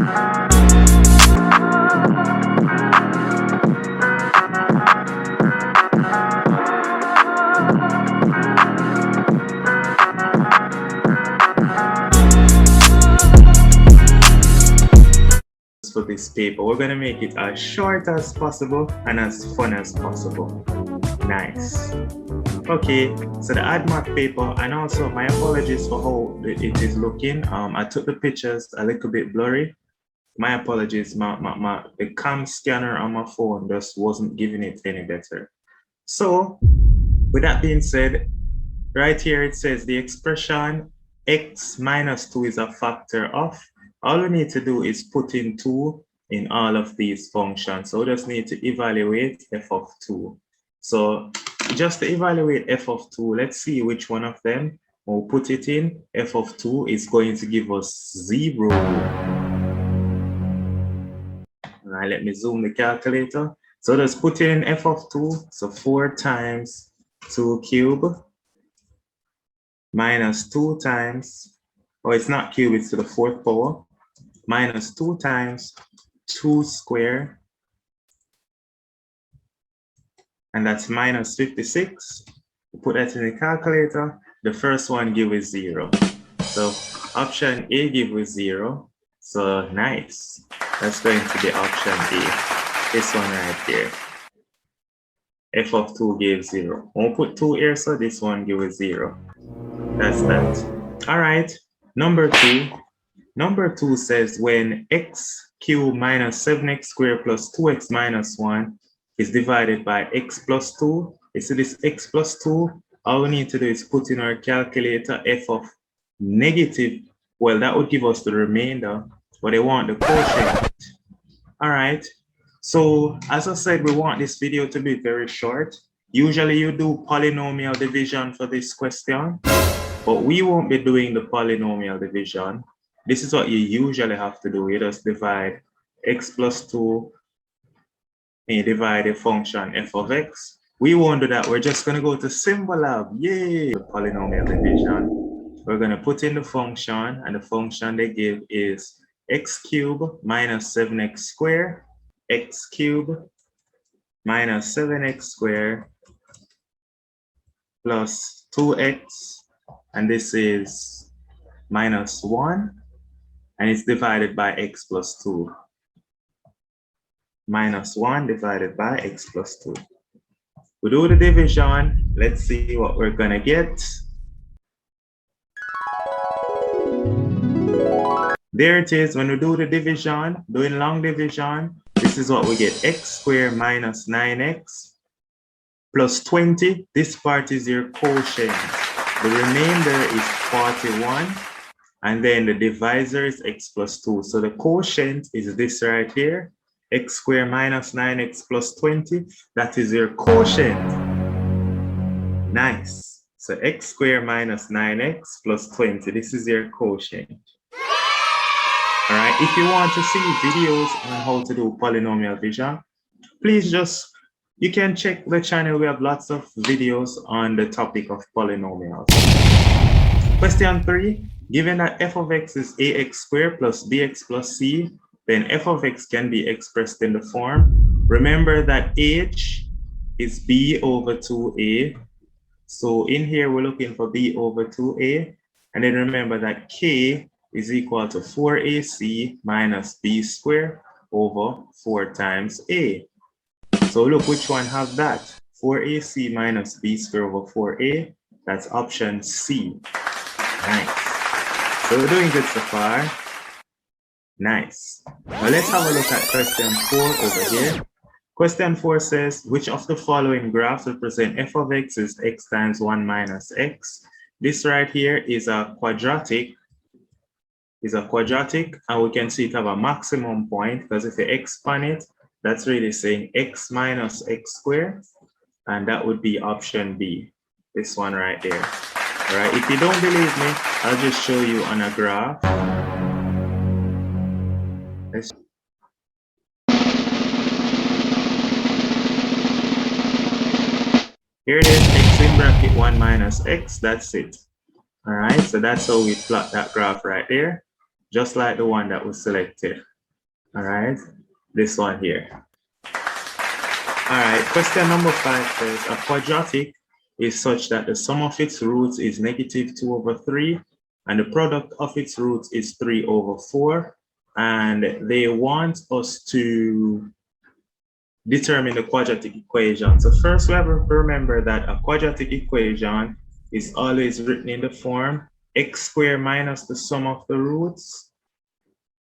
For this paper, we're going to make it as short as possible and as fun as possible. Nice. Okay, so the AdMath paper, and also my apologies for how it is looking. I took the pictures a little bit blurry. My apologies. The cam scanner on my phone just wasn't giving it any better. So with that being said, right here it says the expression x minus 2 is a factor of. All we need to do is put in 2 in all of these functions. So we just need to evaluate f of 2. So just to evaluate f of 2, let's see which one of them we'll put it in. F of 2 is going to give us 0. All right, let me zoom the calculator. So just put in f of 2. So 4 times 2 cubed minus 2 times, oh, it's not cube, it's to the 4th power, minus 2 times 2 squared, and that's minus 56. Put that in the calculator. The first one give us 0. So option A give us 0. So nice. That's going to be option A. This one right here. F of 2 gives 0. We'll put 2 here, so this one give us 0. That's that. All right. Number 2. Number 2 says when x cubed minus 7x squared plus 2x minus 1 is divided by x plus 2. You see this x plus 2? All we need to do is put in our calculator f of negative. Well, that would give us the remainder, but they want the quotient. All right. So as I said, we want this video to be very short. Usually you do polynomial division for this question, but we won't be doing the polynomial division. This is what you usually have to do. You just divide x plus 2 and you divide the function f of x. We won't do that. We're just going to go to Symbolab. Yay! Polynomial division. We're going to put in the function, and the function they give is x cubed minus 7x squared, x cubed minus 7x squared plus 2x, and this is minus 1. And it's divided by x plus 2. Minus 1 divided by x plus 2. We do the division. Let's see what we're going to get. There it is. When we do the division, doing long division, this is what we get. X squared minus 9x plus 20. This part is your quotient. The remainder is 41. And then the divisor is x plus 2. So the quotient is this right here. X squared minus 9x plus 20. That is your quotient. Nice. So x squared minus 9x plus 20. This is your quotient. All right. If you want to see videos on how to do polynomial division, please you can check the channel. We have lots of videos on the topic of polynomials. Question 3. Given that f of x is ax squared plus bx plus c, then f of x can be expressed in the form. Remember that h is b over 2a. So in here, we're looking for b over 2a. And then remember that k is equal to 4ac minus b squared over 4 times a. So look which one have that. 4ac minus b squared over 4a. That's option C. Nice. So we're doing good so far. Nice. Now let's have a look at question 4 over here. Question 4 says, which of the following graphs represent f of x is x times 1 minus x? This right here is a quadratic. And we can see it have a maximum point, because if you expand it, that's really saying x minus x squared. And that would be option B. This one right there. All right, if you don't believe me, I'll just show you on a graph. Here it is, x in bracket 1 minus x, that's it. All right, so that's how we plot that graph right there, just like the one that was selected. All right, this one here. All right, question number 5 says a quadratic is such that the sum of its roots is -2/3 and the product of its roots is 3/4. And they want us to determine the quadratic equation. So first we have to remember that a quadratic equation is always written in the form x squared minus the sum of the roots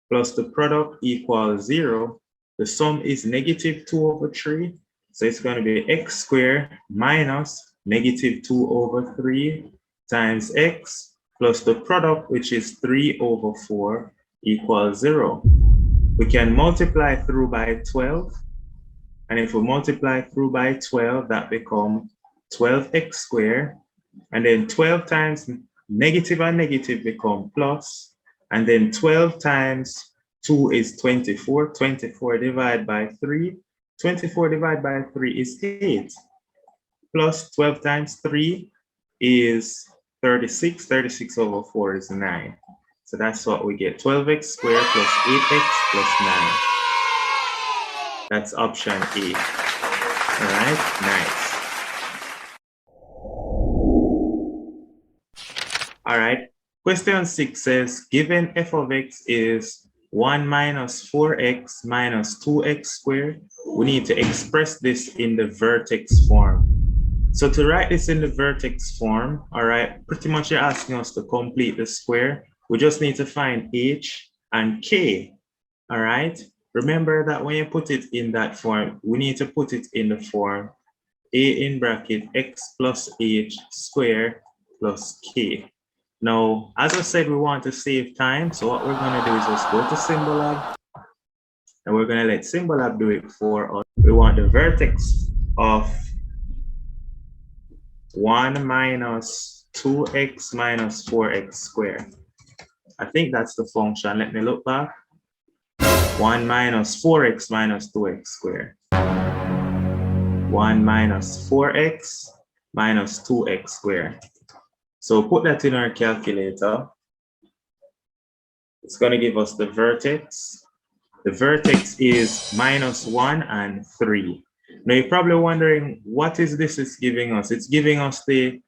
plus the product equals 0. The sum is -2/3. So it's going to be x squared minus -2/3 times x plus the product, which is 3/4 equals 0. We can multiply through by 12. And if we multiply through by 12, that becomes 12x squared. And then 12 times negative and negative become plus. And then 12 times 2 is 24. 24 divided by 3. 24 divided by 3 is 8. Plus 12 times 3 is 36. 36/4 is 9. So that's what we get. 12x squared plus 8x plus 9. That's option A. All right, nice. All right, question 6 says, given f of x is 1 minus 4x minus 2x squared, we need to express this in the vertex form. So to write this in the vertex form, all right, pretty much you're asking us to complete the square. We just need to find h and k, all right? Remember that when you put it in that form, we need to put it in the form a in bracket x plus h squared plus k. Now, as I said, we want to save time. So what we're going to do is just go to Symbolab and we're going to let Symbolab do it for us. We want the vertex of 1 minus 2x minus 4x squared. I think that's the function. Let me look back. 1 minus 4x minus 2x squared. 1 minus 4x minus 2x squared. So put that in our calculator. It's going to give us the vertex. The vertex is -1 and 3. Now you're probably wondering, what is this it's giving us? It's giving us the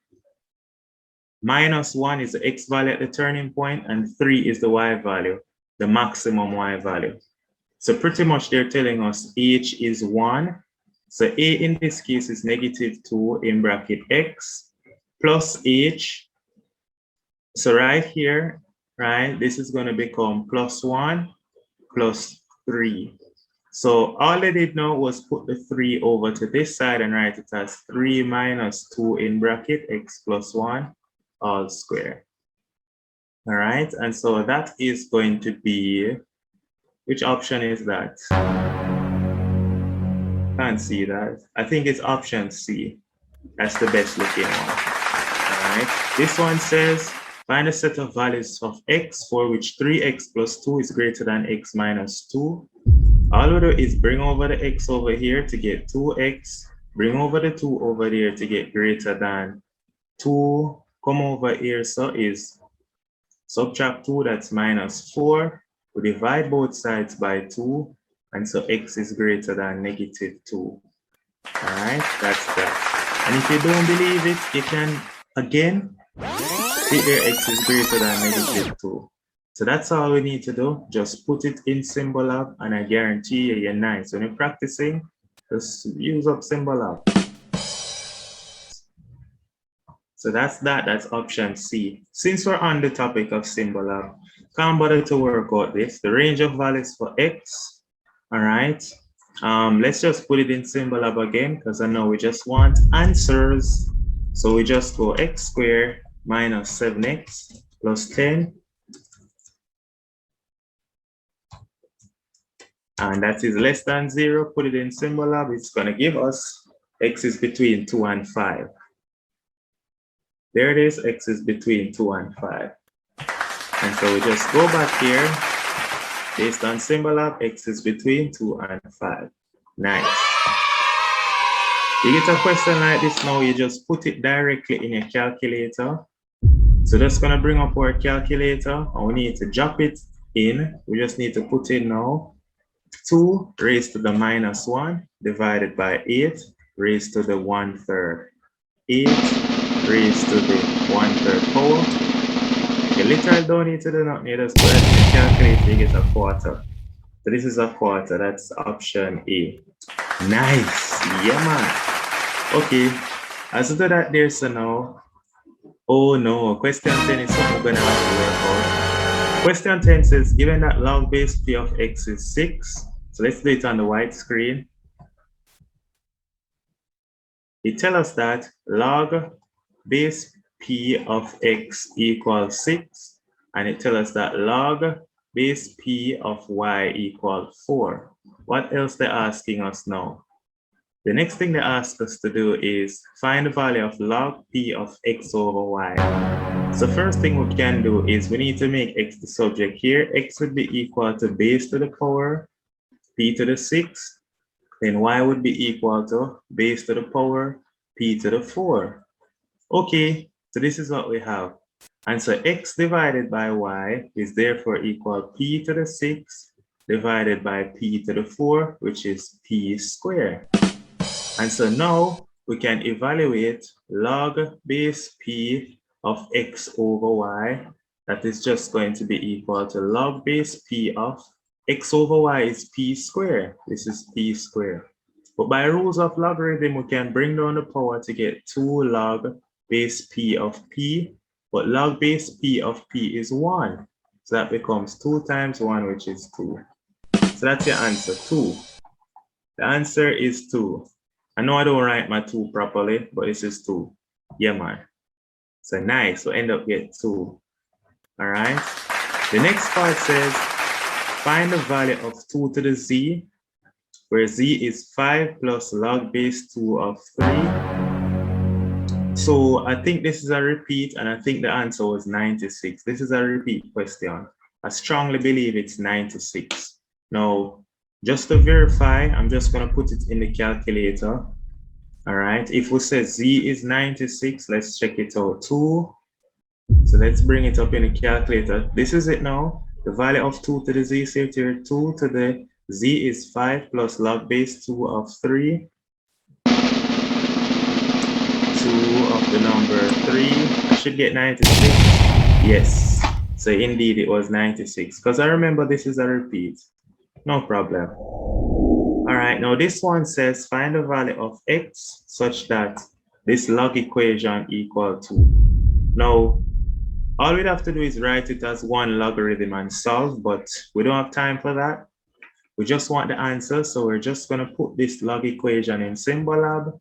-1 is the x value at the turning point and 3 is the y value, the maximum y value. So pretty much they're telling us h is 1. So a in this case is -2 in bracket x plus h. So right here, right, this is going to become +1 plus 3. So all they did now was put the 3 over to this side and write it as 3 minus 2 in bracket x plus 1 all squared. All right, and so that is going to be, which option is that? Can't see that. I think it's option C. That's the best looking one. All right, this one says, find a set of values of x for which 3x plus 2 is greater than x minus 2. All we do is bring over the x over here to get 2x, bring over the 2 over there to get greater than 2, come over here, so is subtract 2, that's -4. We divide both sides by 2, and so x is greater than -2. All right, that's that. And if you don't believe it, you can, again, see here x is greater than -2. So that's all we need to do. Just put it in Symbolab, and I guarantee you, you're nice. When you're practicing, just use up Symbolab. So that's that. That's option C. Since we're on the topic of Symbolab, can't bother to work out this. The range of values for x. All right. Let's just put it in Symbolab again, because I know we just want answers. So we just go x squared minus 7x plus 10. And that is less than 0. Put it in Symbolab. It's going to give us x is between 2 and 5. There it is. X is between 2 and 5. And so we just go back here. Based on Symbolab, x is between 2 and 5. Nice. You get a question like this now, you just put it directly in your calculator. So that's going to bring up our calculator, and we need to drop it in. We just need to put in now 2 raised to the minus 1 divided by 8 raised to the 1/3. 8 raised to the 1/3 power. You literally don't need to do nothing. You just put it in the calculator, you get a quarter. So this is a quarter. That's option A. Nice. Yeah, man. Okay. As to that there, so now. Oh no. Question 10 is something we're going to have to work out. Question 10 says, given that log base P of X is 6. So let's do it on the white screen. It tells us that log base P of X equals 6. And it tells us that log base P of Y equals 4. What else they're asking us now? The next thing they ask us to do is find the value of log P of X over Y. So first thing we can do is we need to make X the subject here. X would be equal to base to the power P to the 6. Then Y would be equal to base to the power P to the 4. Okay, so this is what we have. And so X divided by Y is therefore equal P to the 6 divided by P to the 4, which is P squared. And so now we can evaluate log base P of X over Y. That is just going to be equal to log base P of X over Y is P squared. This is P squared. But by rules of logarithm, we can bring down the power to get 2 log base P of P. But log base P of P is 1. So that becomes 2 times 1, which is 2. So that's your answer, 2. The answer is 2. I know I don't write my 2 properly, but this is 2. Yeah, man. So nice. So end up get 2. All right. The next part says, find the value of 2 to the z, where z is 5 plus log base 2 of 3. So I think this is a repeat, and I think the answer was 96. This is a repeat question. I strongly believe it's 96. Now, just to verify, I'm just going to put it in the calculator. All right. If we say z is 96, let's check it out. 2. So let's bring it up in the calculator. This is it now. The value of 2 to the z saved here. 2 to the z is 5 plus log base 2 of 3. 2 of the number 3. I should get 96. Yes. So indeed it was 96. Because I remember this is a repeat. No problem. All right, now this one says find the value of x such that this log equation equal to. Now, all we'd have to do is write it as one logarithm and solve, but we don't have time for that. We just want the answer, so we're just going to put this log equation in Symbolab.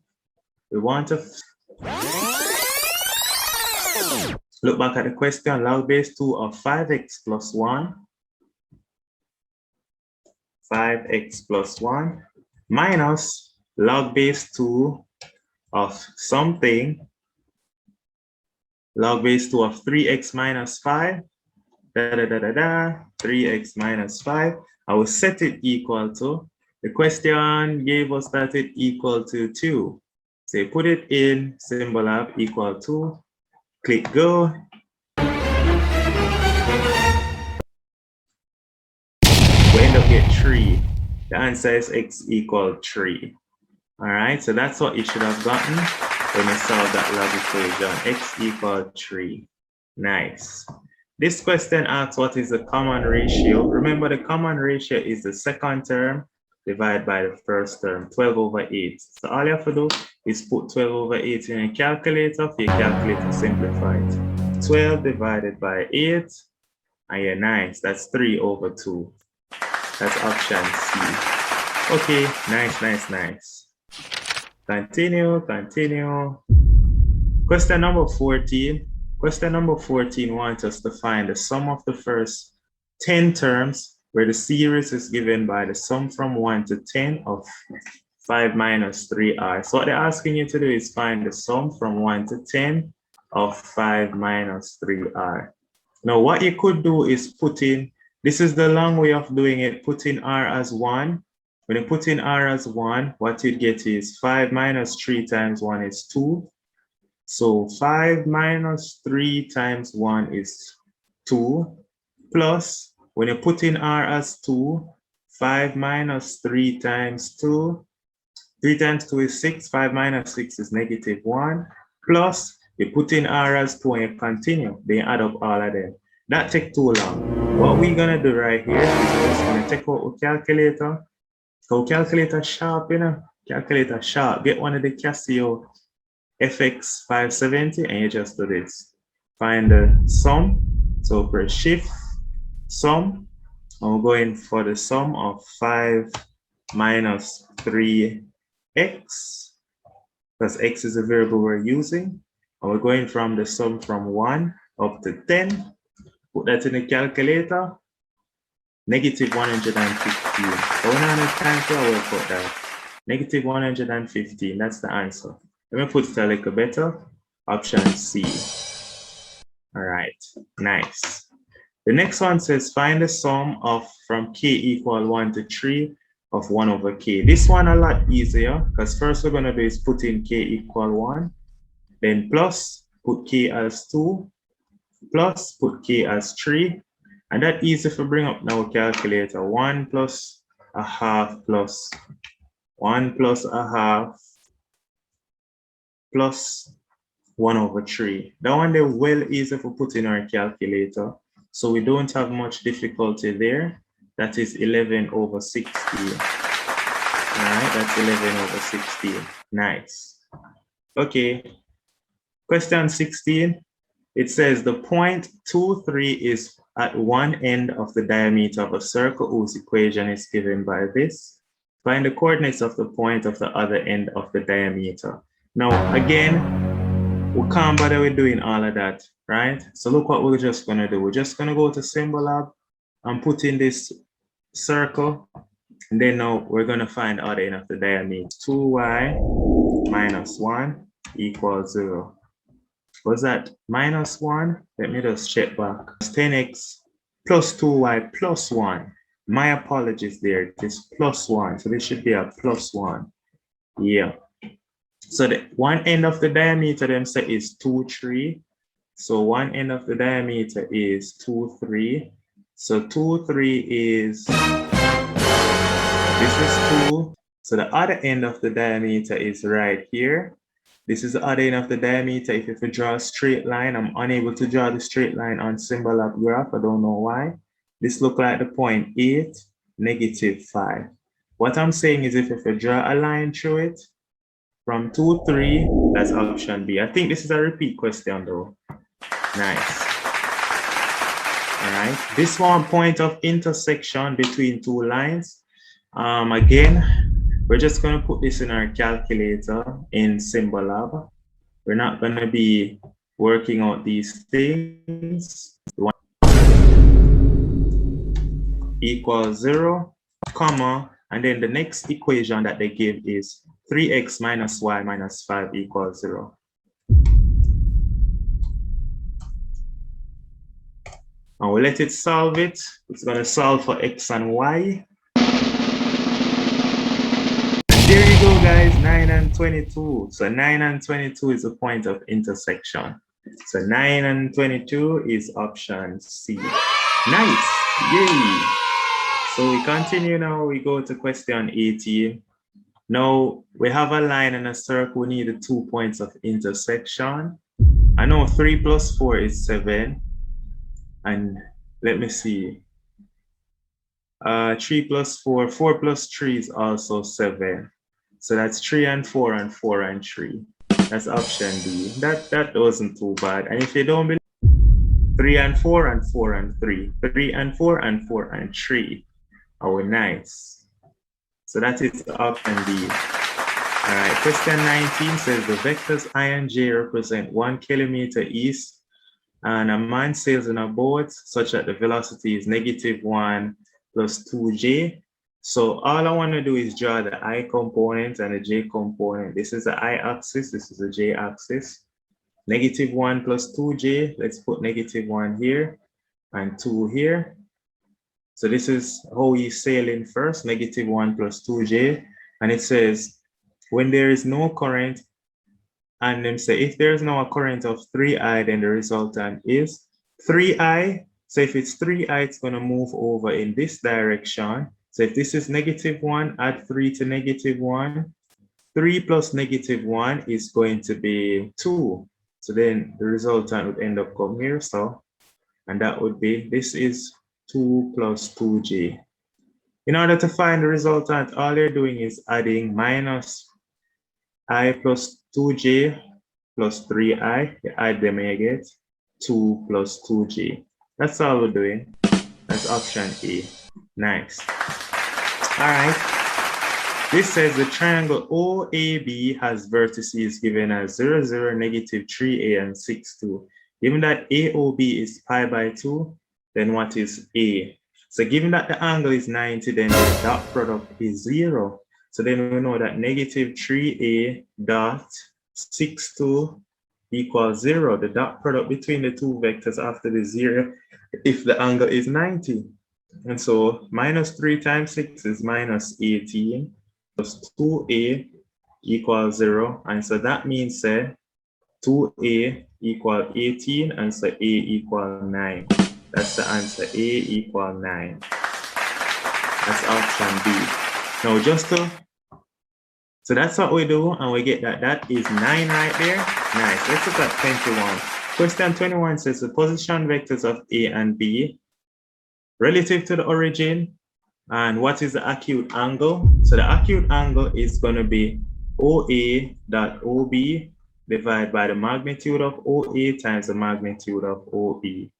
We want to look back at the question, log base 2 of 5x plus 1. 5x plus 1 minus log base 2 of something, log base 2 of 3x minus 5, 3x minus 5. I will set it equal to, the question gave us that it equal to 2. So you put it in Symbolab equal to, click go. We end up with 3. The answer is x equal 3. All right, so that's what you should have gotten when you solve that log equation, x equal 3. Nice. This question asks what is the common ratio. Remember, the common ratio is the second term divided by the first term, 12 over 8. So all you have to do is put 12 over 8 in a calculator. For your calculator, simplify it. 12 divided by 8, and you're nice. That's 3 over 2. That's option C. Okay, nice, nice, nice. Continue, continue. Question number 14. Question number 14 wants us to find the sum of the first 10 terms where the series is given by the sum from 1 to 10 of 5 minus 3r. So what they're asking you to do is find the sum from 1 to 10 of 5 minus 3r. Now what you could do is put in, this is the long way of doing it, put in r as 1. When you put in r as 1, what you get is 5 minus 3 times 1 is 2. So 5 minus 3 times 1 is 2. Plus, when you put in r as 2, 5 minus 3 times 2. 3 times 2 is 6. 5 minus 6 is -1. Plus, you put in r as 2 and you continue. Then you add up all of them. That takes too long. What we're going to do right here is we're just going to take out our calculator. So calculator sharp, you know. Calculator sharp. Get one of the Casio FX 570 and you just do this. Find the sum. So press shift, sum. And we're going for the sum of 5 minus 3x, because x is a variable we're using. And we're going from the sum from 1 up to 10. Put that in the calculator. -115. So we don't have time to work out that. -115, that's the answer. Let me put it a little better. Option C. All right, nice. The next one says find the sum of from k equal 1 to 3 of 1 over k. This one a lot easier, because first we're going to do is put in k equal 1, then plus, put k as 2, plus, put k as 3, and that easy if we bring up now calculator. 1 plus a half plus 1 plus a half plus 1 over 3. That one they're well easy for put in our calculator. So we don't have much difficulty there. That is 11 over 16. All right, that's 11 over 16. Nice. Okay. Question 16. It says the point 2, 3 is at one end of the diameter of a circle whose equation is given by this. Find the coordinates of the point of the other end of the diameter. Now, again, we can't bother with doing all of that, right? So look what we're just gonna do. We're just gonna go to Symbol Lab and put in this circle. And then now we're gonna find the other end of the diameter. 2y minus 1 equals 0. Was that -1? Let me just check back. 10x plus 2y plus 1. My apologies there. It is plus 1. So this should be a plus 1. Yeah. So the one end of the diameter them say is 2, 3. So one end of the diameter is 2, 3. So 2, 3 is, this is 2. So the other end of the diameter is right here. This is the other end of the diameter. If you draw a straight line, I'm unable to draw the straight line on Symbol Lab graph. I don't know why. This look like the point 8, -5. What I'm saying is if you draw a line through it, from 2, 3, that's option B. I think this is a repeat question though. Nice. All right. This one, point of intersection between two lines. Again, we're just going to put this in our calculator in Symbol Lab. We're not going to be working out these things. Equals 0, comma, and then the next equation that they give is 3x minus y minus 5 equals 0. And we'll let it solve it. It's going to solve for x and y. There you go, guys, 9 and 22. So 9 and 22 is the point of intersection. So 9 and 22 is option C. Nice, yay. So we continue now, we go to question 18. Now we have a line and a circle, we need the 2 points of intersection. I know 3 plus 4 is 7. And let me see. 3 plus 4, 4 plus 3 is also 7. So that's 3 and 4 and 4 and 3. That's option D. That wasn't too bad. And if you don't believe, 3 and 4 and 4 and 3. 3 and 4 and 4 and 3. Oh, nice. So that is option D. All right, question 19 says the vectors I and j represent 1 kilometer east and a man sails in a boat such that the velocity is -1 plus 2j. So all I want to do is draw the I component and the j component. This is the I axis, this is the j axis. -1 plus 2j, let's put -1 here and 2 here. So this is how he's sailing first, -1 plus 2j. And it says, when there is no current, and then say, if there's no current of 3i, then the resultant is 3i. So if it's 3i, it's going to move over in this direction. So if this is -1, add 3 to -1. 3 plus -1 is going to be 2. So then the resultant would end up coming here. So, and that would be, this is 2 plus 2j. In order to find the resultant, all you're doing is adding minus I plus 2j plus 3i. You add them and you get 2 plus 2j. That's all we're doing. That's option A. Nice. All right. This says the triangle OAB has vertices given as 0, 0, -3a, and 6, 2. Given that AOB is pi by 2, then what is A? So given that the angle is 90, then the dot product is 0. So then we know that -3a dot 6, 2 equals 0. The dot product between the two vectors after the 0 if the angle is 90. And so -3 times 6 is -18 plus 2a equals 0. And so that means 2a equals 18, and so a equals 9. That's the answer. A equals 9. That's option B. Now so that's what we do, and we get that is 9 right there. Nice. Let's look at 21. Question 21 says the position vectors of A and B relative to the origin, and what is the acute angle? So the acute angle is going to be OA dot OB divided by the magnitude of OA times the magnitude of OB.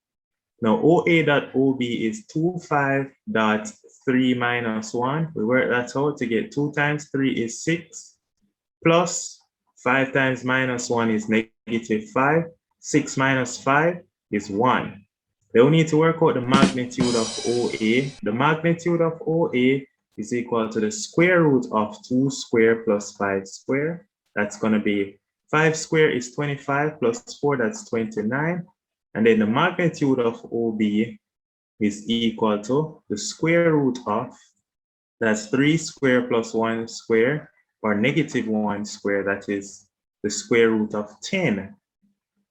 Now OA dot OB is 25.3 minus 1. We work that out to get 2 times 3 is 6, plus 5 times minus 1 is -5. 6 minus 5 is 1. They will need to work out the magnitude of OA. The magnitude of OA is equal to the square root of 2 square plus 5 square. That's going to be 5 square is 25 plus 4, that's 29. And then the magnitude of OB is equal to the square root of, that's 3 square plus 1 square, or -1 square, that is the square root of 10.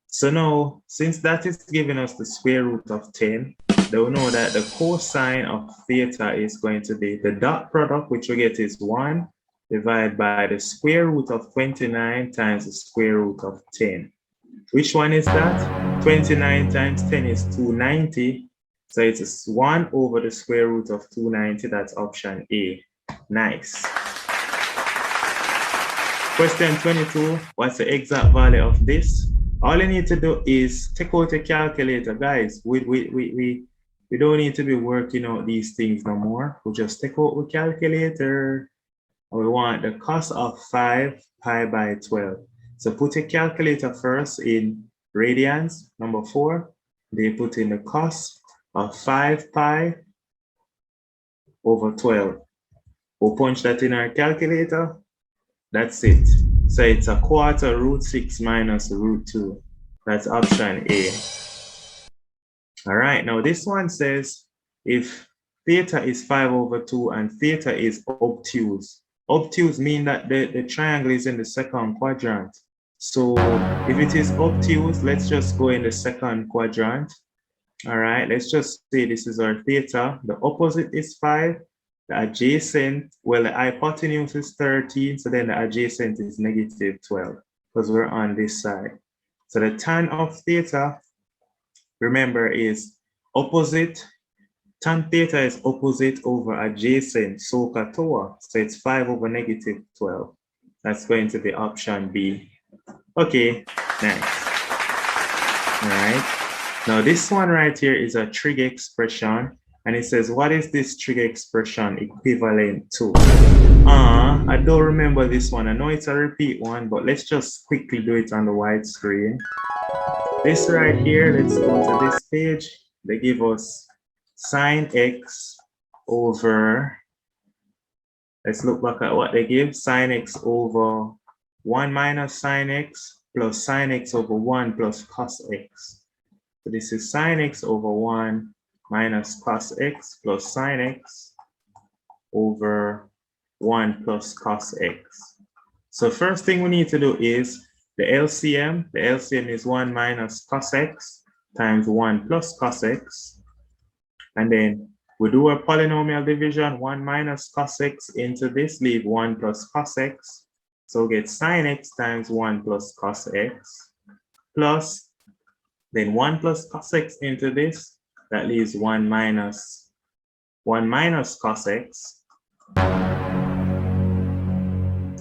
So now, since that is giving us the square root of 10, they'll know that the cosine of theta is going to be the dot product, which we get is 1, divided by the square root of 29 times the square root of 10. Which one is that? 29 times 10 is 290. So it's 1 over the square root of 290. That's option A. Nice. Question 22. What's the exact value of this? All you need to do is take out a calculator, guys. We don't need to be working out these things no more. We'll just take out the calculator. We want the cos of 5 pi by 12. So put a calculator first in radians, number 4. They put in the cos of 5 pi over 12. We'll punch that in our calculator. That's it. So it's a quarter root 6 minus root 2. That's option A. All right, now this one says if theta is 5 over 2 and theta is obtuse. Obtuse mean that the triangle is in the second quadrant. So if it is obtuse, let's just go in the second quadrant. All right, let's just say this is our theta. The opposite is 5. The adjacent, well, the hypotenuse is 13, so then the adjacent is -12 because we're on this side. So the tan of theta, remember, is opposite. Tan theta is opposite over adjacent, SOHCAHTOA. So it's 5 over -12. That's going to be option B. Okay, nice. All right. Now this one right here is a trig expression. And it says, what is this trig expression equivalent to? I don't remember this one. I know it's a repeat one, but let's just quickly do it on the white screen. This right here, let's go to this page. They give us sine x over, let's look back at what they give. Sine x over 1 minus sine x plus sine x over 1 plus cos x. So this is sine x over 1 minus cos x plus sine x over 1 plus cos x. So first thing we need to do is the LCM. The LCM is 1 minus cos x times 1 plus cos x. And then We do a polynomial division, 1 minus cos x into this, leave 1 plus cos x. So we get sin x times 1 plus cos x, plus then 1 plus cos x into this, that leaves 1 minus cos x.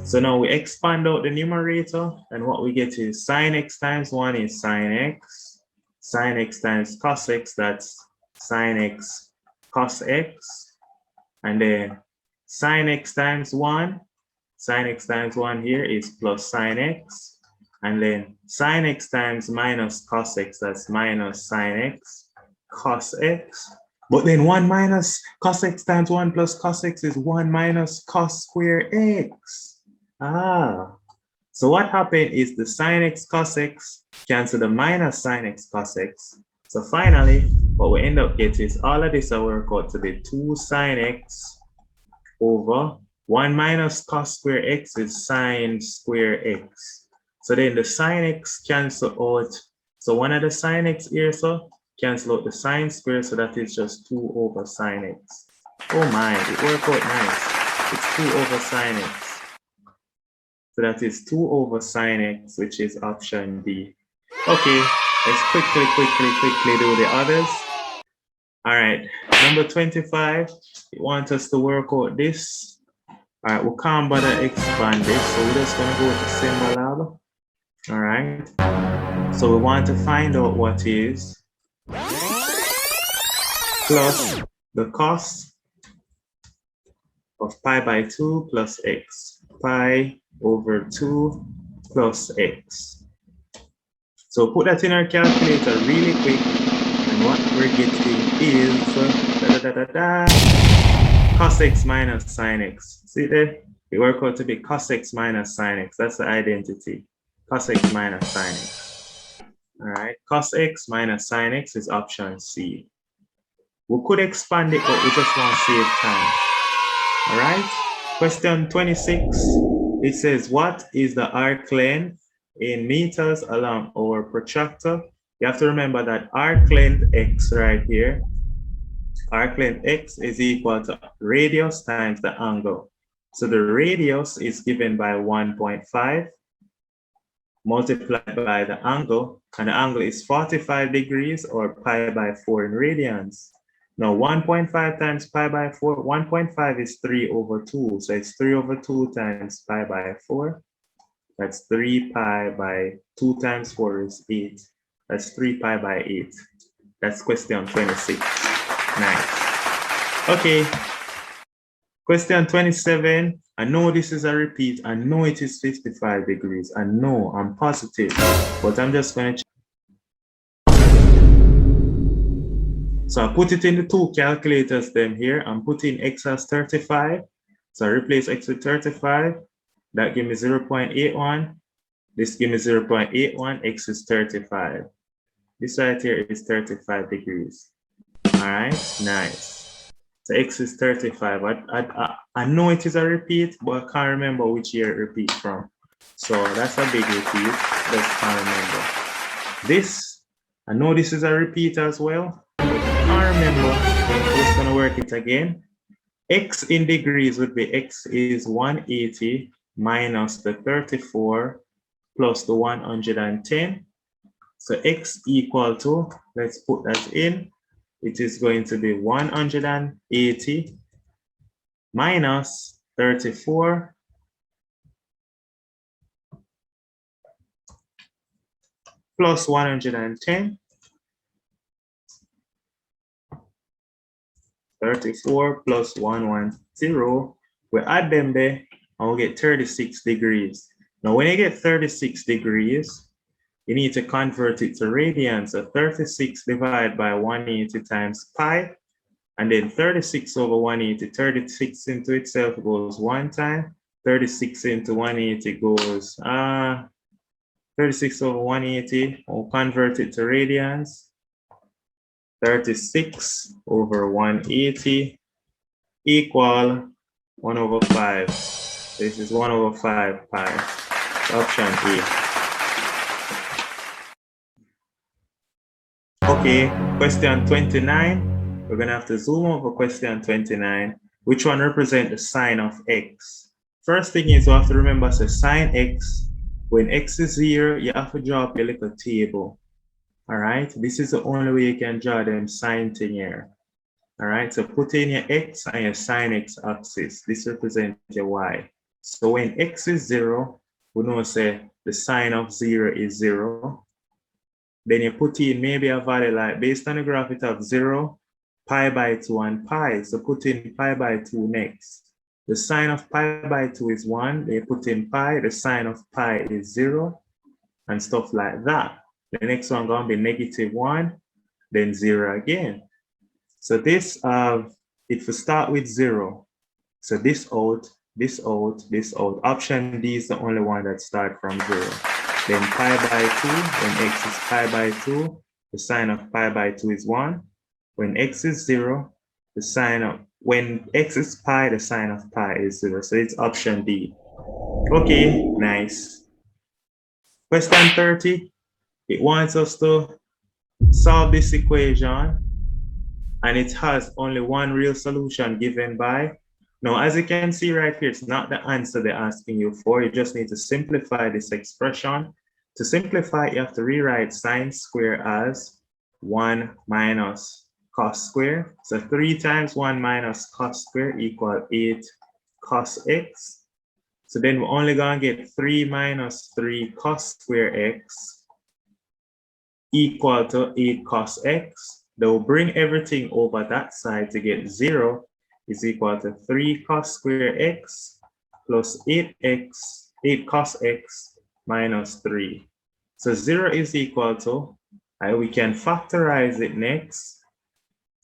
So now we expand out the numerator, and what we get is sin x times 1 is sin x times cos x, that's sin x cos x, and then sin x times 1 here is plus sin x, and then sin x times minus cos x, that's minus sin x cos x. But then 1 minus cos x times 1 plus cos x is 1 minus cos square x. So what happened is the sin x cos x cancel the minus sin x cos x. So finally, what we end up getting is all of this will work out to be 2 sin x over 1 minus cos square x is sin square x. So then the sin x cancel out. So one of the sin x here, so cancel out the sin square, so that is just 2 over sin x. Oh my, it worked out nice. It's 2 over sin x. So that is 2 over sin x, which is option B. Okay, let's quickly do the others. All right, number 25, it wants us to work out this. All right, we can't bother expand this, so we're just gonna go to symbol lab. All right, so we want to find out what is plus the cost of pi by 2 plus x, pi over 2 plus x. So put that in our calculator really quick, and what we're getting is cos x minus sin x. See there? It works out to be cos x minus sin x. That's the identity. Cos x minus sin x. All right, cos x minus sin x is option C. We could expand it, but we just want to save time. All right, question 26. It says, what is the arc length in meters along our protractor? You have to remember that arc length x right here, arc length x is equal to radius times the angle. So the radius is given by 1.5 multiplied by the angle, and the angle is 45 degrees or pi by 4 in radians. Now 1.5 times pi by 4, 1.5 is 3 over 2. So it's 3 over 2 times pi by 4. That's 3 pi by 2 times 4 is 8. That's 3 pi by 8. That's question 26. Nice. Okay. Question 27. I know this is a repeat. I know it is 55 degrees. I know, I'm positive. But I'm just going to check. So I put it in the two calculators then here. I'm putting x as 35. So I replace x with 35. That give me 0.81. This give me 0.81. X is 35. This right here is 35 degrees. All right, nice. So x is 35. I know it is a repeat, but I can't remember which year it repeats from. So that's a big repeat. Just can't remember. This, I know this is a repeat as well. I remember, I'm just going to work it again. X in degrees would be x is 180 minus the 34 plus the 110. So x equal to, let's put that in. It is going to be 180 minus 34 plus 110. 34 plus 110, we add them there and we'll get 36 degrees. Now when you get 36 degrees, you need to convert it to radians. So 36 divided by 180 times pi, and then 36 over 180, 36 into itself goes one time, 36 into 180 goes, 36 over 180, we'll convert it to radians. 36 over 180 equal 1 over 5. This is 1 over 5 pi. Option A. Okay, question 29. we're going to have to zoom over question 29. Which one represents the sign of x? First thing is we have to remember, so sine x, when x is 0, you have to draw up your little table. All right, this is the only way you can draw them sine thing here. All right, so put in your x and your sine x axis. This represents your y. So when x is 0, we know say the sine of 0 is 0. Then you put in maybe a value like, based on the graph, it have 0, pi by 2, and pi. So put in pi by 2 next. The sine of pi by 2 is 1. They put in pi. The sine of pi is 0, and stuff like that. The next one going to be -1, then 0 again. So this, if we start with 0, so this out, this out, this out. Option D is the only one that starts from 0. Then pi by 2, when x is pi by 2, the sine of pi by 2 is 1. When x is 0, the sine of, when x is pi, the sine of pi is 0. So it's option D. Okay, nice. Question 30, it wants us to solve this equation, and it has only one real solution given by. Now, as you can see right here, it's not the answer they're asking you for. You just need to simplify this expression. To simplify, you have to rewrite sine square as 1 minus cos square. So 3 times 1 minus cos square equal 8 cos x. So then we're only going to get 3 minus 3 cos square x equal to 8 cos x. They'll bring everything over that side to get 0 is equal to 3 cos square x plus 8 cos x minus 3. So 0 is equal to, we can factorize it next.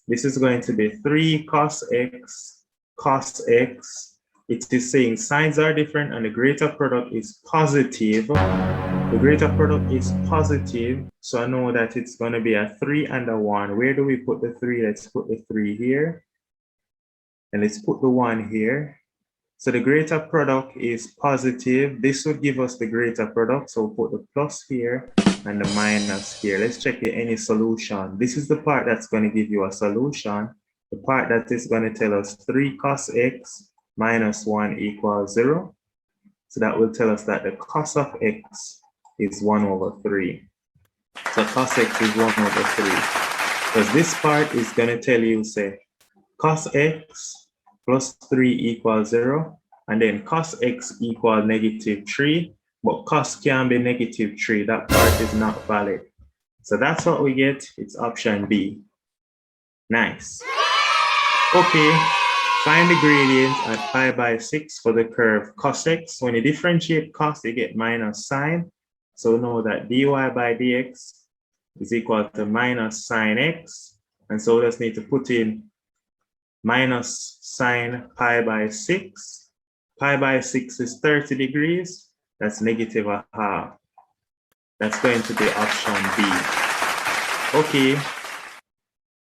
This is going to be 3 cos x cos x. It is saying signs are different and the greater product is positive. The greater product is positive, so I know that it's going to be a 3 and a 1. Where do we put the 3? Let's put the 3 here. And let's put the 1 here. So the greater product is positive. This would give us the greater product. So we'll put the plus here and the minus here. Let's check any solution. This is the part that's going to give you a solution. The part that is going to tell us 3 cos x minus 1 equals 0. So that will tell us that the cos of x is 1 over 3. So cos x is 1 over 3. Because this part is going to tell you, say, cos x plus 3 equals 0. And then cos x equals -3. But cos can be -3. That part is not valid. So that's what we get. It's option B. Nice. Okay. Find the gradient at pi by 6 for the curve cos x. When you differentiate cos, you get minus sine. So know that dy by dx is equal to minus sine x. And so we just need to put in minus sine pi by 6. Pi by 6 is 30 degrees. That's -1/2. That's going to be option B. Okay.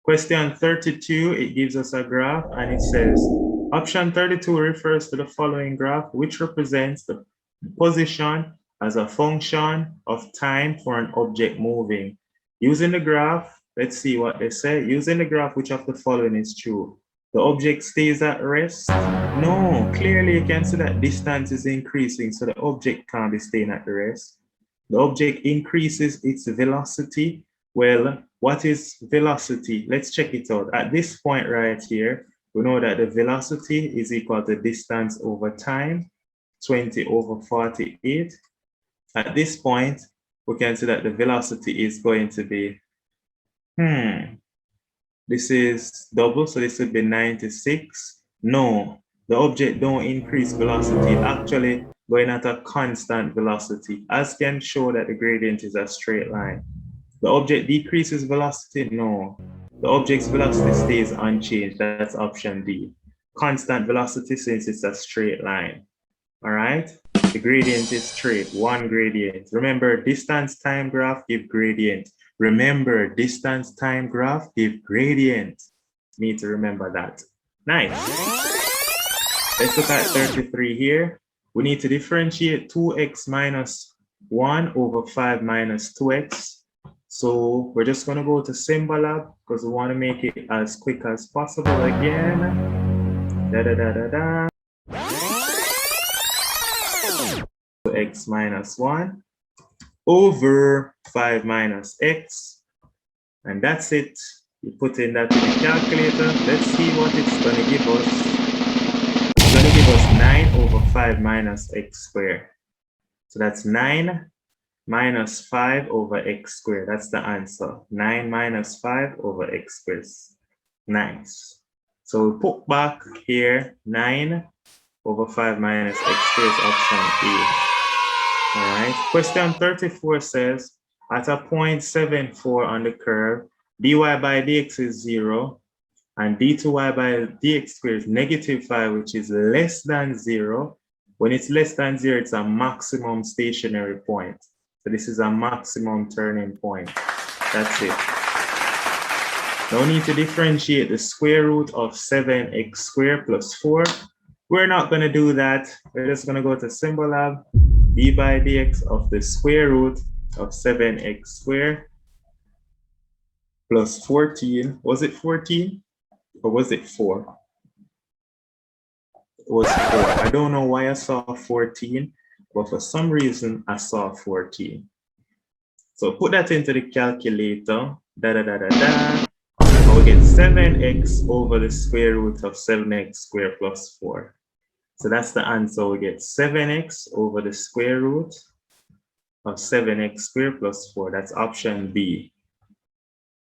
Question 32, it gives us a graph and it says, option 32 refers to the following graph, which represents the position as a function of time for an object moving. Using the graph, let's see what they say. Using the graph, which of the following is true? The object stays at rest? No, clearly you can see that distance is increasing, so the object can't be staying at the rest. The object increases its velocity. Well, what is velocity? Let's check it out. At this point right here, we know that the velocity is equal to distance over time, 20 over 48. At this point, we can see that the velocity is going to be, this is double, so this would be 96. No, the object don't increase velocity. It actually going at a constant velocity, as can show that the gradient is a straight line. The object decreases velocity? No. The object's velocity stays unchanged. That's option D. Constant velocity since it's a straight line. All right? The gradient is straight, one gradient. Remember, distance time graph give gradient. Remember, distance time graph give gradient. Need to remember that. Nice. Let's look at 33 here. We need to differentiate 2x minus 1 over 5 minus 2x. So we're just going to go to Symbol Lab because we want to make it as quick as possible again. X minus 1 over 5 minus x. And that's it. You put in that in the calculator. Let's see what it's going to give us. It's going to give us 9 over 5 minus x squared. So that's 9 minus 5 over x squared. That's the answer. 9 minus 5 over x squared. Nice. So we put back here 9 over 5 minus x squared is option A. All right. Question 34 says, at a point 7,4 on the curve, dy by dx is 0, and d2y by dx squared is negative 5, which is less than 0. When it's less than 0, it's a maximum stationary point. So this is a maximum turning point. That's it. Now we need to differentiate the square root of 7x squared plus 4. We're not going to do that. We're just going to go to Symbol Lab. D by dx of the square root of 7x squared plus 14. Was it 14 or was it 4? It was 4. I don't know why I saw 14, but for some reason I saw 14. So put that into the calculator. I'll get 7x over the square root of 7x squared plus 4. So that's the answer. We get 7x over the square root of 7x squared plus 4. That's option B.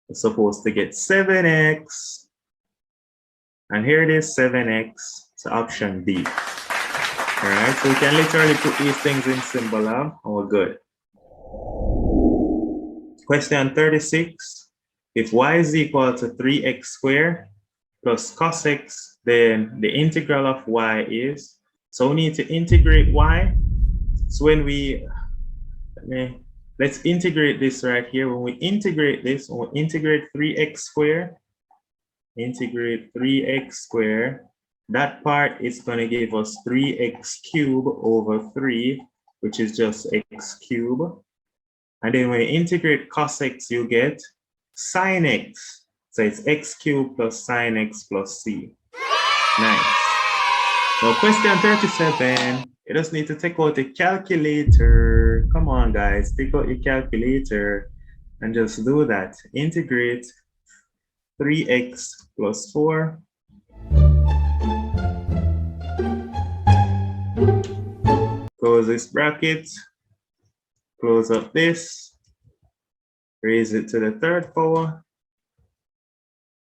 We're supposed to get 7x. And here it is, 7x. So option B. All right, so we can literally put these things in Symbol Lab and we're good. Question 36. If y is equal to 3x squared plus cos x, then the integral of y is, so we need to integrate y. So when we, let's integrate this right here. When we integrate this, we'll integrate 3x squared, integrate 3x squared. That part is going to give us 3x cubed over 3, which is just x cubed. And then when you integrate cos x, you get sin x. So it's x cubed plus sin x plus c. Nice. Now question 37, you just need to take out a calculator. Come on guys, take out your calculator and just do that. Integrate 3x plus 4. Close this bracket, close up this, raise it to the third power.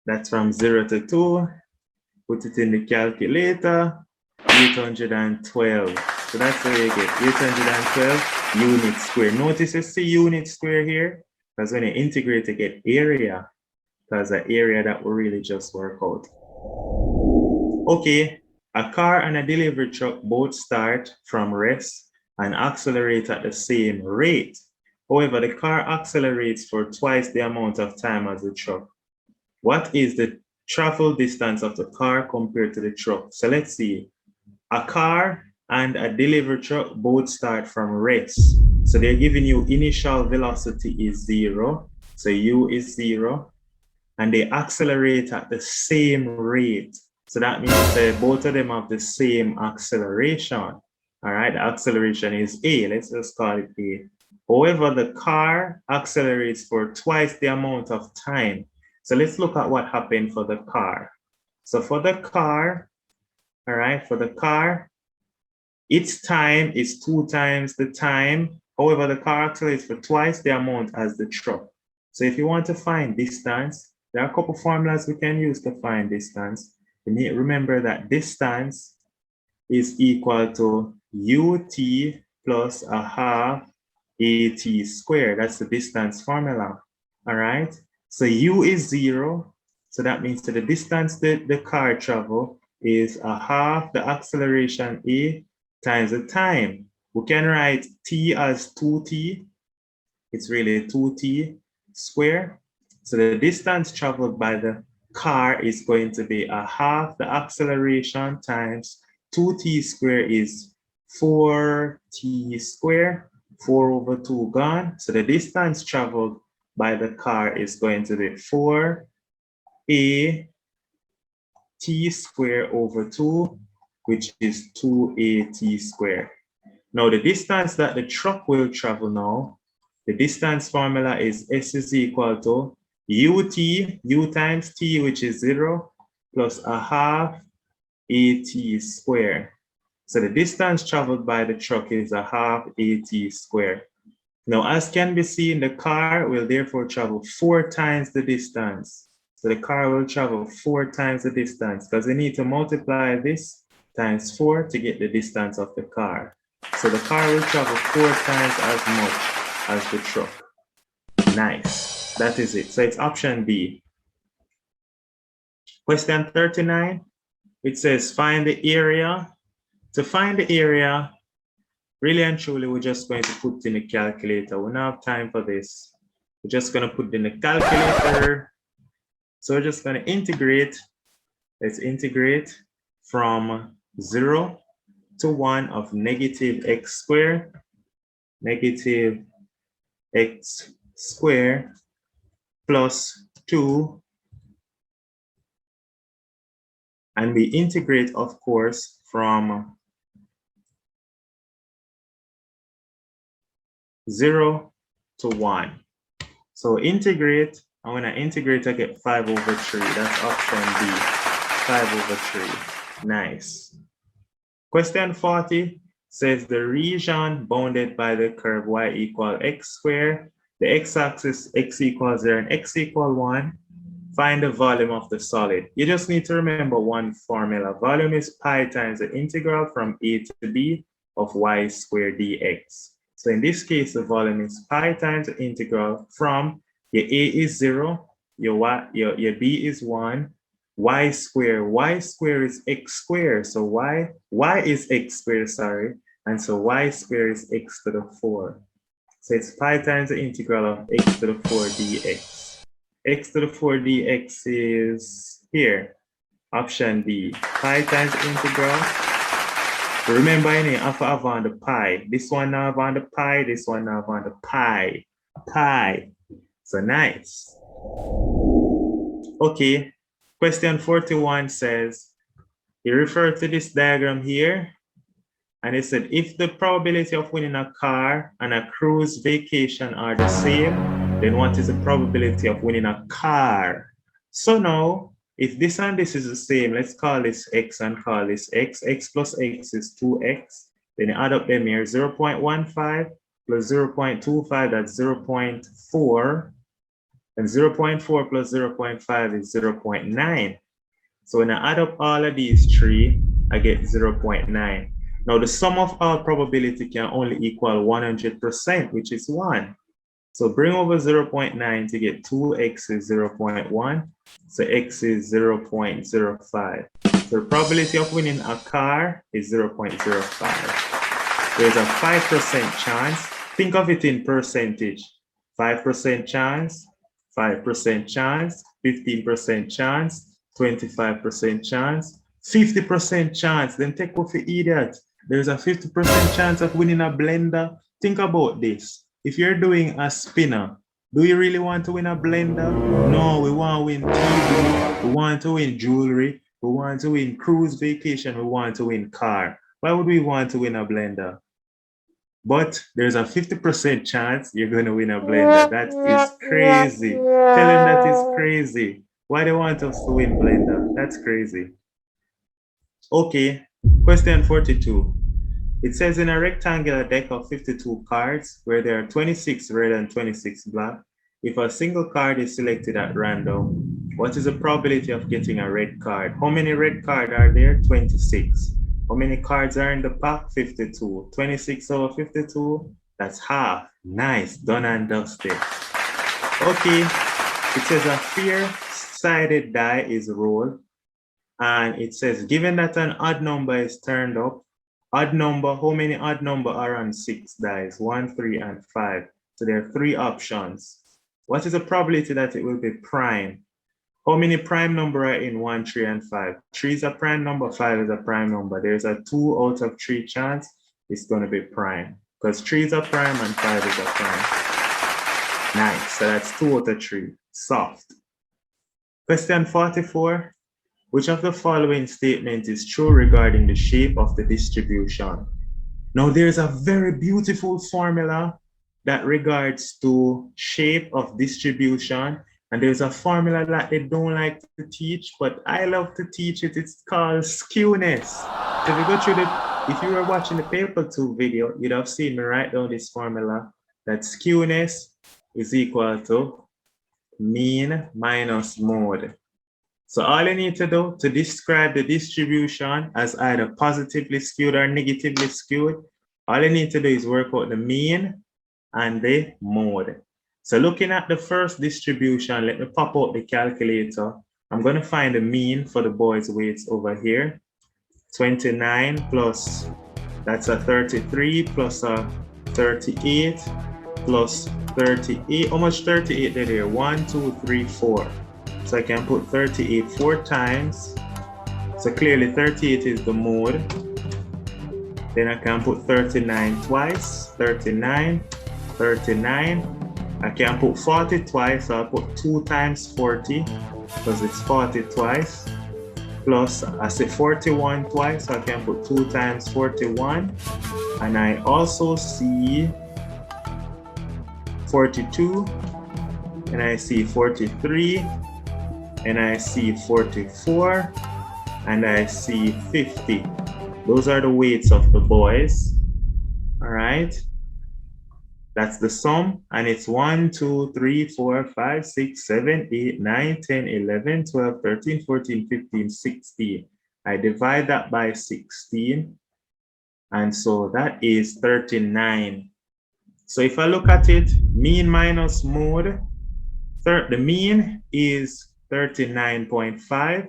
That's from 0 to 2. Put it in the calculator, 812. So that's where you get 812 units squared. Notice it's the unit square here, because when you integrate, you get area, because the area that will really just work out. Okay, a car and a delivery truck both start from rest and accelerate at the same rate. However, the car accelerates for twice the amount of time as the truck. What is the travel distance of the car compared to the truck? So let's see. A car and a delivery truck both start from rest. So they're giving you initial velocity is 0. So u is 0. And they accelerate at the same rate. So that means that both of them have the same acceleration. All right, the acceleration is A. Let's just call it A. However, the car accelerates for twice the amount of time. So let's look at what happened for the car. So for the car, all right, for the car, its time is 2 times the time. However, the car accelerates for twice the amount as the truck. So if you want to find distance, there are a couple formulas we can use to find distance. You need to remember that distance is equal to ut plus a half at squared. That's the distance formula. All right. So u is 0. So that means that the distance that the car travel is a half the acceleration a times the time. We can write t as 2t. It's really 2t squared. So the distance traveled by the car is going to be a half the acceleration times 2t squared is 4t squared. 4 over 2 gone. So the distance traveled by the car is going to be 4at squared over 2, which is 2at squared. Now the distance that the truck will travel now, the distance formula is S is equal to ut, u times t, which is 0, plus a half at squared. So the distance traveled by the truck is a half at squared. Now, as can be seen, the car will therefore travel 4 times the distance. So the car will travel 4 times the distance because we need to multiply this times 4 to get the distance of the car. So the car will travel 4 times as much as the truck. Nice. That is it. So it's option B. Question 39. It says find the area. To find the area, really and truly, we're just going to put in the calculator. We don't have time for this. We're just going to put in the calculator. So we're just going to integrate. Let's integrate from 0 to 1 of negative x squared, negative x squared plus 2. And we integrate, of course, from 0 to 1. So integrate, and when I integrate, I get 5 over 3. That's option B, 5 over 3. Nice. Question 40 says the region bounded by the curve y equal x squared, the x-axis x equals 0 and x equal 1. Find the volume of the solid. You just need to remember one formula. Volume is pi times the integral from a to b of y squared dx. So in this case, the volume is pi times the integral from your a is 0, your b is 1, y squared is x squared. So y is x squared, sorry. And so y squared is x to the 4. So it's pi times the integral of x to the 4 dx. X to the 4 dx is here, option D, pi times the integral. Remember, I have to have on the pi. This one now have on the pi, this one now have on the pi. So nice. Okay, question 41 says, you refer to this diagram here, and it said, if the probability of winning a car and a cruise vacation are the same, then what is the probability of winning a car? So now, if this and this is the same, let's call this x and call this x. X plus x is 2x. Then you add up them here, 0.15 plus 0.25, that's 0.4. And 0.4 plus 0.5 is 0.9. So when I add up all of these three, I get 0.9. Now the sum of all probability can only equal 100%, which is 1. So bring over 0.9 to get 2x is 0.1. So x is 0.05. So the probability of winning a car is 0.05. There's a 5% chance. Think of it in percentage. 5% chance, 5% chance, 15% chance, 25% chance, 50% chance. Then take off the idiot. There's a 50% chance of winning a blender. Think about this. If you're doing a spinner, do you really want to win a blender? No, we want to win TV, we want to win jewelry, we want to win cruise vacation, we want to win car. Why would we want to win a blender? But there's a 50% chance you're going to win a blender. That is crazy. Tell them that is crazy. Why they want us to win blender? That's crazy. Okay, question 42. It says in a rectangular deck of 52 cards where there are 26 red and 26 black, if a single card is selected at random, what is the probability of getting a red card? How many red cards are there? 26. How many cards are in the pack? 52. 26 over 52, that's half. Nice, done and dusted. Okay, it says a fair-sided die is rolled, and it says given that an odd number is turned up, odd number, how many odd number are on 6 dice? 1, 3, and 5. So there are 3 options. What is the probability that it will be prime? How many prime number are in 1, 3, and 5? 3 is a prime number, 5 is a prime number. There's a 2 out of 3 chance it's going to be prime. Because 3 is a prime and 5 is a prime. Nice. So that's 2 out of 3. Soft. Question 44. Which of the following statement is true regarding the shape of the distribution? Now, there's a very beautiful formula that regards to shape of distribution. And there's a formula that they don't like to teach, but I love to teach it. It's called skewness. So if you go through if you were watching the paper 2 video, you'd have seen me write down this formula that skewness is equal to mean minus mode. So all you need to do to describe the distribution as either positively skewed or negatively skewed, all you need to do is work out the mean and the mode. So looking at the first distribution, let me pop out the calculator. I'm going to find the mean for the boys' weights over here. 29 plus, that's a 33 plus a 38 plus 38. How much 38 did there? 1, 2, 3, 4. So I can put 38 4 times. So clearly 38 is the mode. Then I can put 39 twice. 39, 39. I can put 40 twice, so I'll put 2 times 40 because it's 40 twice. Plus, I say 41 twice, so I can put 2 times 41. And I also see 42, and I see 43, and I see 44, and I see 50. Those are the weights of the boys. All right. That's the sum, and it's 1, 2, 3, 4, 5, 6, 7, 8, 9, 10, 11, 12, 13, 14, 15, 16. I divide that by 16, and so that is 39. So if I look at it, mean minus mode, the mean is 39.5.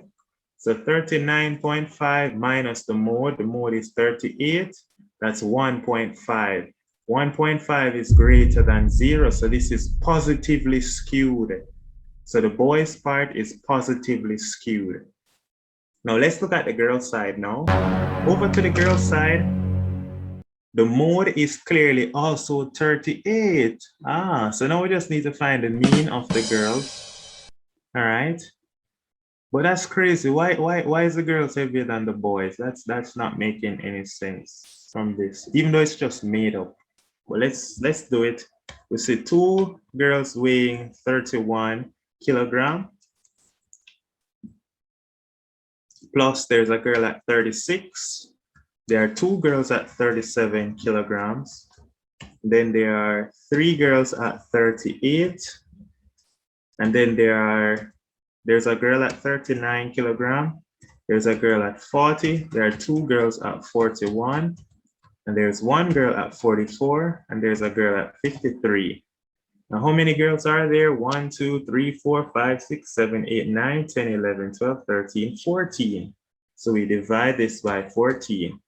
So 39.5 minus the mode is 38. That's 1.5. 1.5 is greater than 0, so this is positively skewed. So the boys' part is positively skewed. Now let's look at the girls' side now. Over to the girls' side, the mode is clearly also 38. So now we just need to find the mean of the girls. All right. But that's crazy. Why is the girls heavier than the boys? That's not making any sense from this, even though it's just made up. Well, let's do it. We see 2 girls weighing 31 kilograms. Plus there's a girl at 36. There are 2 girls at 37 kilograms. Then there are 3 girls at 38. And then there's a girl at 39 kilograms. There's a girl at 40. There are 2 girls at 41. And there's 1 girl at 44, and there's a girl at 53. Now, how many girls are there? 1, 2, 3, 4, 5, 6, 7, 8, 9, 10, 11, 12, 13, 14. So we divide this by 14.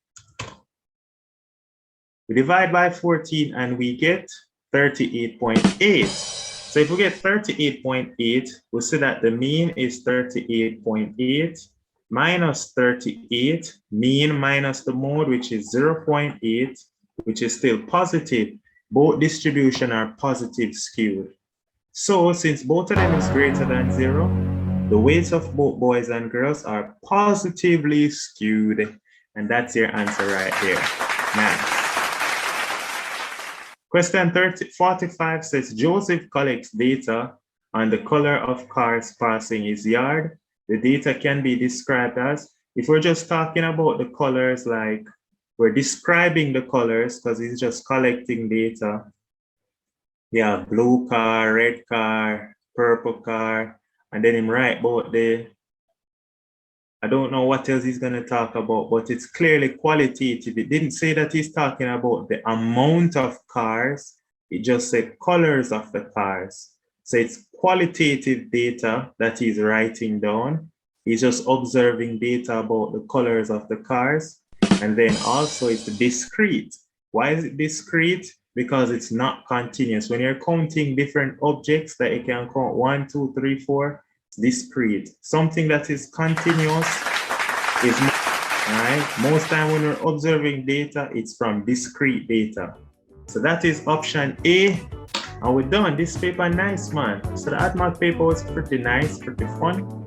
We divide by 14 and we get 38.8. So if we get 38.8, we see that the mean is 38.8. Minus 38, mean minus the mode, which is 0.8, which is still positive. Both distribution are positive skewed. So since both of them is greater than 0, the weights of both boys and girls are positively skewed. And that's your answer right here. Nice. Question 45 says, Joseph collects data on the color of cars passing his yard. The data can be described as, if we're just talking about the colors, like we're describing the colors because he's just collecting data. Yeah, blue car, red car, purple car, and then him write about I don't know what else he's gonna talk about, but it's clearly qualitative. It didn't say that he's talking about the amount of cars. It just said colors of the cars. So it's qualitative data that he's writing down. He's just observing data about the colors of the cars. And then also it's discrete. Why is it discrete? Because it's not continuous. When you're counting different objects that you can count 1, 2, 3, 4, it's discrete. Something that is continuous is not, right? Most time when we're observing data, it's from discrete data. So that is option A. And we're done. This paper nice, man. So the Atmath paper was pretty nice, pretty fun.